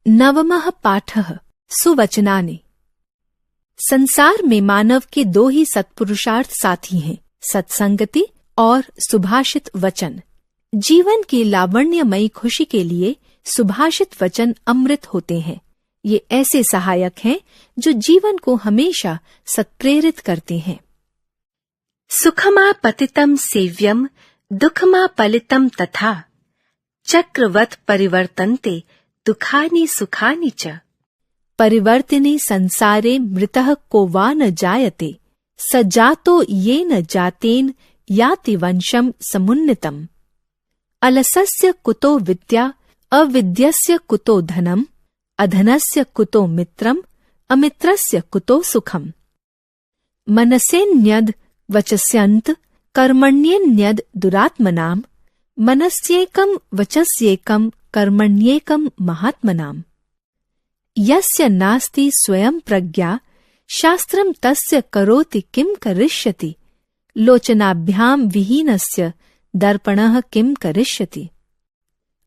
नवमः पाठः सुवचनानि। संसार में मानव के दो ही सत्पुरुषार्थ साथी हैं, सत्संगति और सुभाषित वचन। जीवन की लावण्यमयी खुशी के लिए सुभाषित वचन अमृत होते हैं। ये ऐसे सहायक हैं जो जीवन को हमेशा सत्प्रेरित करते हैं। सुखमा पतितम सेव्यम दुखमा पलितम तथा चक्रवत् परिवर्तन्ते दुखानि सुखानि च। परिवर्तिनी संसारे मृतः को वा न जायते, स जातो येन जातेन याति वंशम समुन्नितम्। अलसस्य कुतो विद्या, अविद्यस्य कुतो धनम्, अधनस्य कुतो मित्रम्, अमित्रस्य कुतो सुखम्। मनसेन्यद् वचस्यन्त, कर्मण्येन्यद् दुरात्मनाम्, मनस्येकं वचस्येकं कर्मण्येकं महात्मनाम्। यस्य नास्ति स्वयं प्रज्ञा, शास्त्रं तस्य करोति किं करिष्यति, लोचनाभ्यां विहीनस्य दर्पणः किं करिष्यति।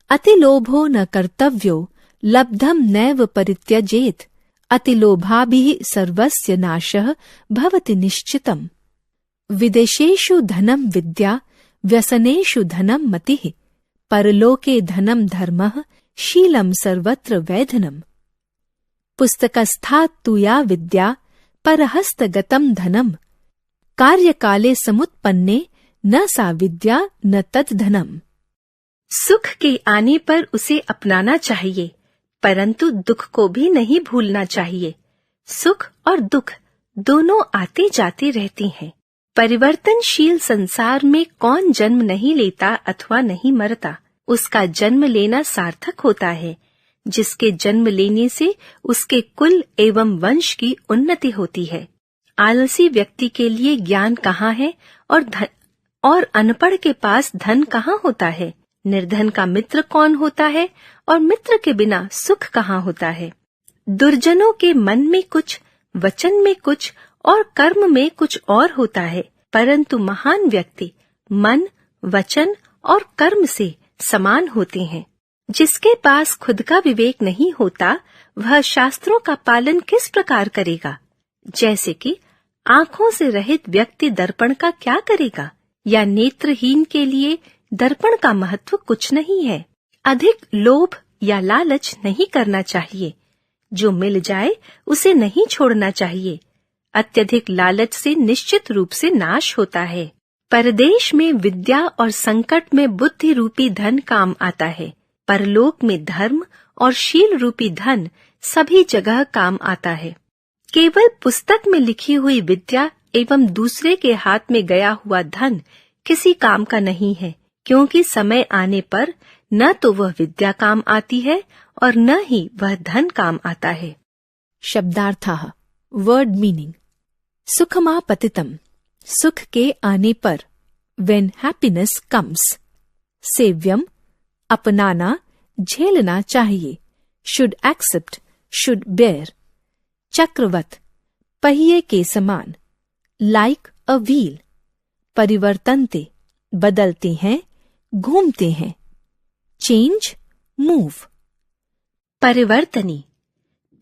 अतिलोभो न कर्तव्यो, लब्धं नैव परित्यजेत्, अतिलोभाभिः सर्वस्य नाशः भवति निश्चितम्। विदेशेषु धनं विद्या, व्यसनेषु धनं मतिः, परलोके धनं धर्मः, शीलं सर्वत्र वैधनम्। पुस्तकस्थात् तु या विद्या, परहस्तगतं धनम्, कार्यकाले समुत्पन्ने न सा विद्या न तत् धनम्। सुख के आने पर उसे अपनाना चाहिए, परंतु दुख को भी नहीं भूलना चाहिए। सुख और दुख दोनों आते जाते रहते हैं। परिवर्तनशील संसार में कौन जन्म नहीं लेता अथवा नहीं मरता। उसका जन्म लेना सार्थक होता है, जिसके जन्म लेने से उसके कुल एवं वंश की उन्नति होती है। आलसी व्यक्ति के लिए ज्ञान कहाँ है और अनपढ़ के पास धन कहाँ होता है। निर्धन का मित्र कौन होता है और मित्र के बिना सुख कहाँ होता है। दुर्जनों के मन में कुछ, वचन में कुछ और कर्म में कुछ और होता है, परंतु महान व्यक्ति मन, वचन और कर्म से समान होते हैं। जिसके पास खुद का विवेक नहीं होता, वह शास्त्रों का पालन किस प्रकार करेगा। जैसे कि आँखों से रहित व्यक्ति दर्पण का क्या करेगा, या नेत्रहीन के लिए दर्पण का महत्व कुछ नहीं है। अधिक लोभ या लालच नहीं करना चाहिए। जो मिल जाए उसे नहीं छोड़ना चाहिए। अत्यधिक लालच से निश्चित रूप से नाश होता है। परदेश में विद्या और संकट में बुद्धि रूपी धन काम आता है। परलोक में धर्म और शील रूपी धन सभी जगह काम आता है। केवल पुस्तक में लिखी हुई विद्या एवं दूसरे के हाथ में गया हुआ धन किसी काम का नहीं है, क्योंकि समय आने पर न तो वह विद्या काम आती है और न ही वह धन काम आता है। शब्दार्थः, वर्ड मीनिंग। सुखमा पतितम, सुख के आने पर, when happiness comes। सेव्यम, अपनाना, झेलना चाहिए, should accept, should bear। चक्रवत्, पहिए के समान, like a wheel। परिवर्तन्ते, बदलते हैं, घूमते हैं। Change, move. परिवर्तनी,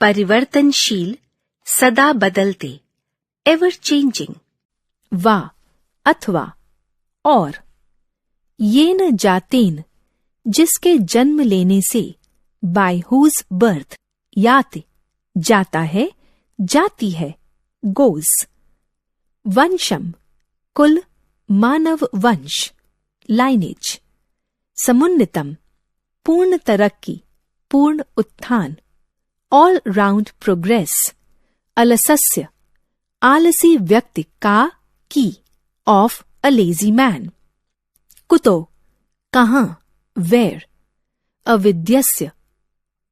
परिवर्तनशील, सदा बदलते, एवर चेंजिंग। वा, अथवा, और। ये न जातेन, जिसके जन्म लेने से, बाय हुज बर्थ, याति, जाता है, जाती है, गोज। वंशम, कुल, मानव वंश, लाइनेज। समुन्नितम, पूर्ण तरक्की, पूर्ण उत्थान, ऑल राउंड प्रोग्रेस। अलसस्य, आलसी व्यक्ति का, की, ऑफ अ लेजी मैन। कुतो, कहाँ, वेर। अविद्यस्य,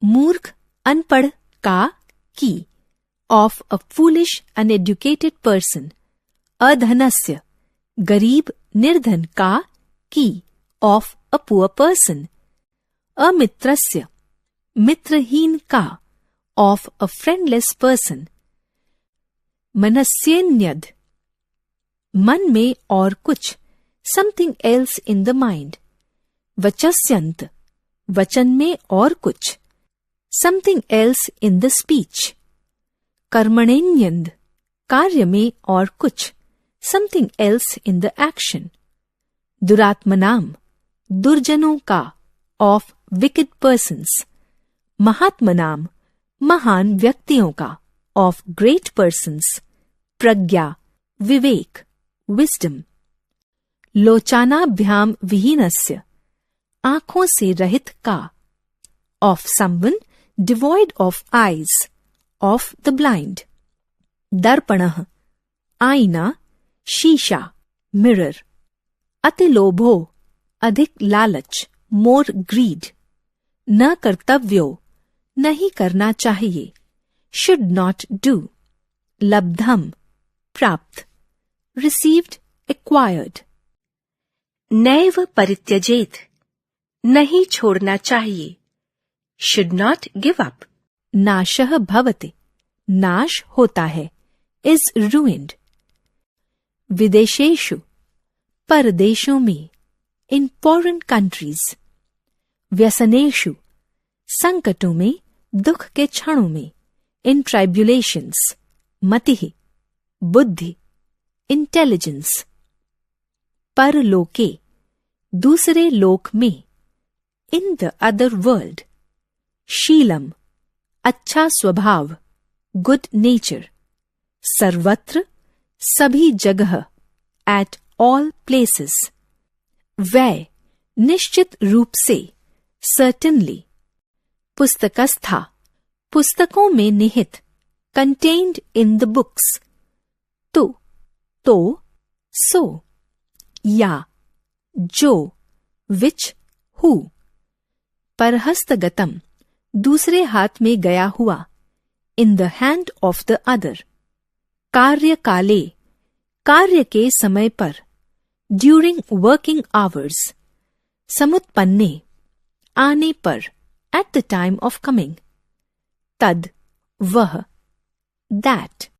मूर्ख, अनपढ़ का, की, of a foolish uneducated person. अधनस्य, गरीब, निर्धन का, की, ऑफ अ पुअर पर्सन। अमित्रस्य, मित्रहीन का, ऑफ अ फ्रेंडलेस पर्सन। मनस्येन्यद्, मन में और कुछ, something else in the mind. वचस्यन्त, वचन में और कुछ, something else in the speech, कर्मण्येन्द्र कार्य में और कुछ, something else in the action. दुरात्मनाम दुर्जनों का, ऑफ विकेड पर्सन्स, महात्मनाम महान व्यक्तियों का, ऑफ ग्रेट पर्सन्स, प्रज्ञा विवेक विजडम। लोचानाभ्याम विहीनस्य आंखों से रहित का, of someone devoid of eyes, of the blind. दर्पणः आईना, शीशा मिरर। अतिलोभो अधिक लालच, मोर ग्रीड। न कर्तव्यो नहीं करना चाहिए, शुड नॉट डू। लब्धम प्राप्त, रिसीव्ड एक्वायर्ड। नैव परित्यजेत नहीं छोड़ना चाहिए, शुड नॉट गिव अप। नाशः भवति नाश होता है, इज रूइंड। विदेशेषु परदेशों में, इन फॉरेन कंट्रीज। व्यसनेषु संकटों में, दुख के क्षणों में, इन ट्राइब्यूलेशंस। मतिः बुद्धि, इंटेलिजेंस। परलोके दूसरे लोक में, in the other world. Sheelam अच्छा स्वभाव, गुड नेचर। सर्वत्र सभी जगह, एट ऑल प्लेसेस। वै निश्चित रूप से, सर्टेनली। पुस्तकस्था पुस्तकों में निहित, कंटेन्ड इन द बुक्स। तो सो, या जो, विच हु। परहस्तगतम दूसरे हाथ में गया हुआ, in the hand of the other. कार्य काले कार्य के समय पर, ड्यूरिंग वर्किंग आवर्स। समुत्पन्ने आने पर, at the time of coming. तद वह, दैट।